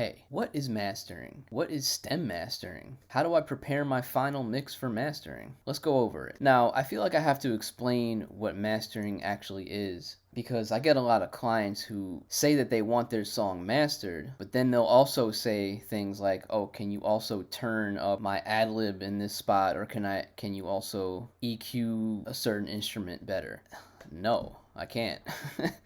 hey, what is mastering? What is stem mastering? How do I prepare my final mix for mastering? Let's go over it. Now, I feel like I have to explain what mastering actually is, because I get a lot of clients who say that they want their song mastered, but then they'll also say things like, oh, can you also turn up my ad lib in this spot, or can you also EQ a certain instrument better? No, I can't.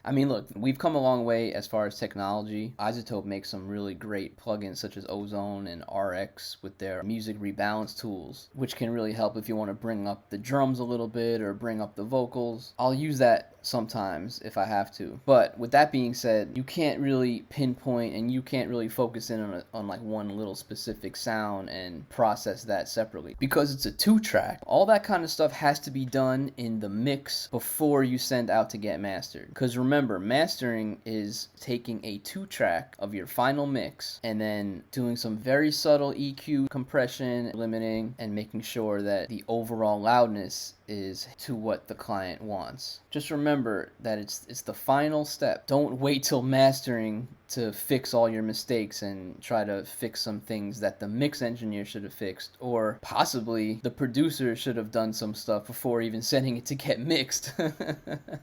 I mean, look, we've come a long way as far as technology. iZotope makes some really great plugins such as Ozone and RX with their music rebalance tools, which can really help if you want to bring up the drums a little bit or bring up the vocals. I'll use that sometimes if I have to. But with that being said, you can't really pinpoint and you can't really focus in on like one little specific sound and process that separately, because it's a 2-track. All that kind of stuff has to be done in the mix before you send out to get mastered. Because remember, mastering is taking a 2-track of your final mix and then doing some very subtle EQ, compression, limiting, and making sure that the overall loudness is to what the client wants. Just remember that it's the final step. Don't wait till mastering to fix all your mistakes and try to fix some things that the mix engineer should have fixed, or possibly the producer should have done some stuff before even sending it to get mixed.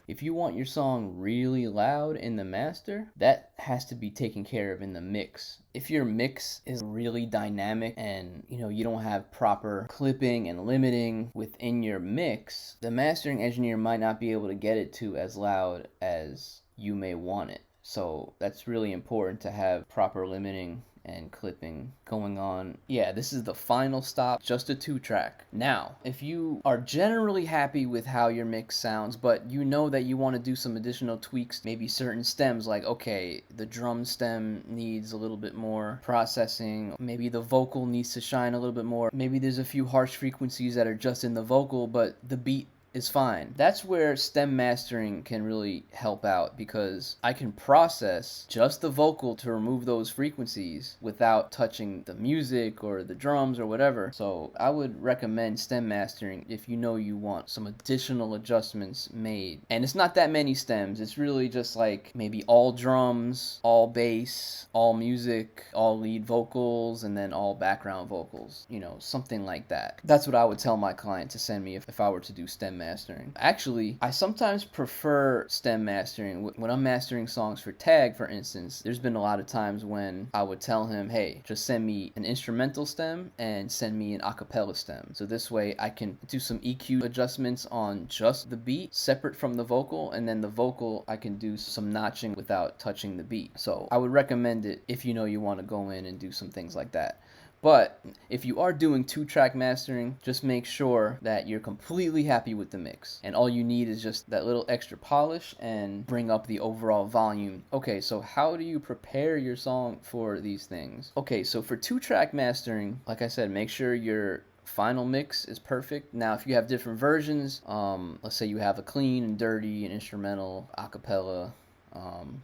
If you want your song really loud in the master, that has to be taken care of in the mix. If your mix is really dynamic and you don't have proper clipping and limiting within your mix, the mastering engineer might not be able to get it to as loud as you may want it. So that's really important to have proper limiting and clipping going on. Yeah, this is the final stop, just a 2-track. Now, if you are generally happy with how your mix sounds, but you know that you want to do some additional tweaks, maybe certain stems, like, okay, the drum stem needs a little bit more processing, maybe the vocal needs to shine a little bit more, maybe there's a few harsh frequencies that are just in the vocal, but the beat is fine. That's where stem mastering can really help out, because I can process just the vocal to remove those frequencies without touching the music or the drums or whatever. So I would recommend stem mastering if you know you want some additional adjustments made. And it's not that many stems. It's really just like maybe all drums, all bass, all music, all lead vocals, and then all background vocals. Something like that. That's what I would tell my client to send me if I were to do stem mastering. Actually, I sometimes prefer stem mastering. When I'm mastering songs for Tag, for instance, there's been a lot of times when I would tell him, hey, just send me an instrumental stem and send me an acapella stem. So this way I can do some EQ adjustments on just the beat separate from the vocal, and then the vocal I can do some notching without touching the beat. So I would recommend it if you want to go in and do some things like that. But if you are doing 2-track mastering, just make sure that you're completely happy with the mix. And all you need is just that little extra polish and bring up the overall volume. Okay, so how do you prepare your song for these things? Okay, so for 2-track mastering, like I said, make sure your final mix is perfect. Now, if you have different versions, let's say you have a clean and dirty and instrumental, acapella,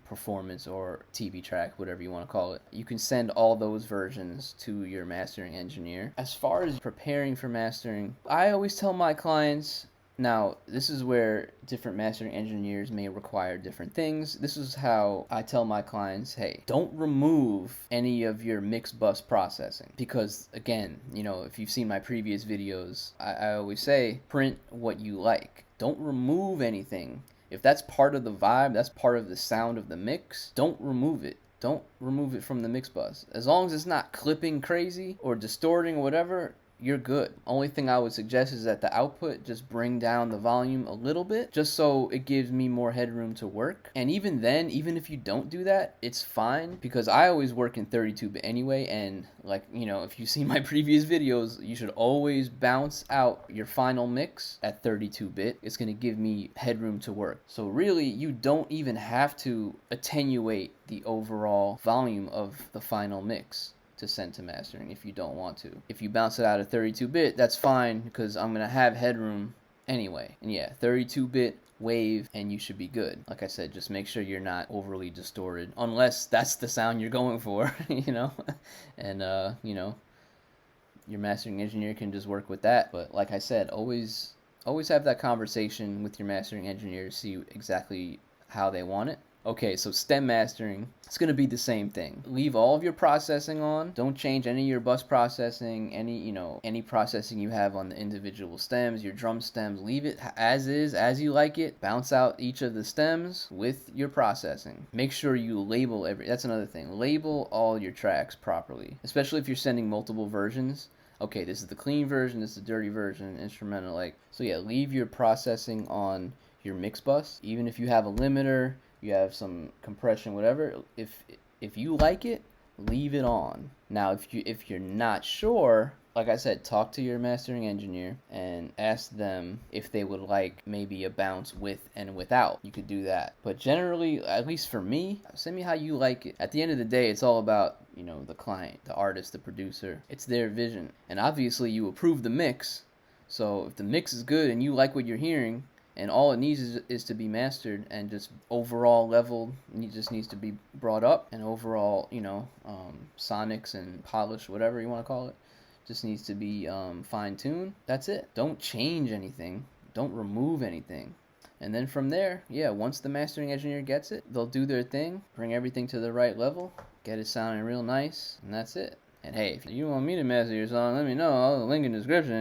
performance, or TV track, whatever you want to call it, you can send all those versions to your mastering engineer. As far as preparing for mastering, I always tell my clients, now this is where different mastering engineers may require different things. This is how I tell my clients, hey, don't remove any of your mix bus processing, because again, if you've seen my previous videos, I always say print what you like. Don't remove anything. If that's part of the vibe, that's part of the sound of the mix, don't remove it. Don't remove it from the mix bus. As long as it's not clipping crazy or distorting or whatever, you're good. Only thing I would suggest is that the output, just bring down the volume a little bit, just so it gives me more headroom to work. And even then, even if you don't do that, it's fine, because I always work in 32-bit anyway, and if you see my previous videos, you should always bounce out your final mix at 32-bit. It's going to give me headroom to work. So really, you don't even have to attenuate the overall volume of the final mix to send to mastering if you don't want to. If you bounce it out at 32-bit, that's fine, because I'm going to have headroom anyway. And yeah, 32-bit wave and you should be good. Like I said, just make sure you're not overly distorted, unless that's the sound you're going for, and your mastering engineer can just work with that. But like I said, always have that conversation with your mastering engineer to see exactly how they want it. Okay, so stem mastering, it's going to be the same thing. Leave all of your processing on. Don't change any of your bus processing, any processing you have on the individual stems, your drum stems. Leave it as is, as you like it. Bounce out each of the stems with your processing. Make sure you label that's another thing. Label all your tracks properly, especially if you're sending multiple versions. Okay, this is the clean version, this is the dirty version, instrumental, so yeah, leave your processing on your mix bus. Even if you have a limiter, you have some compression, whatever, if you like it, leave it on. Now if you're not sure, like I said, talk to your mastering engineer and ask them if they would like maybe a bounce with and without. You could do that. But generally, at least for me, send me how you like it. At the end of the day, it's all about, the client, the artist, the producer. It's their vision. And obviously you approve the mix. So if the mix is good and you like what you're hearing, and all it needs is to be mastered, and just overall level just needs to be brought up, and overall, sonics and polish, whatever you want to call it, just needs to be fine-tuned. That's it. Don't change anything. Don't remove anything. And then from there, yeah, once the mastering engineer gets it, they'll do their thing, bring everything to the right level, get it sounding real nice, and that's it. And hey, if you want me to master your song, let me know. I'll link in the description,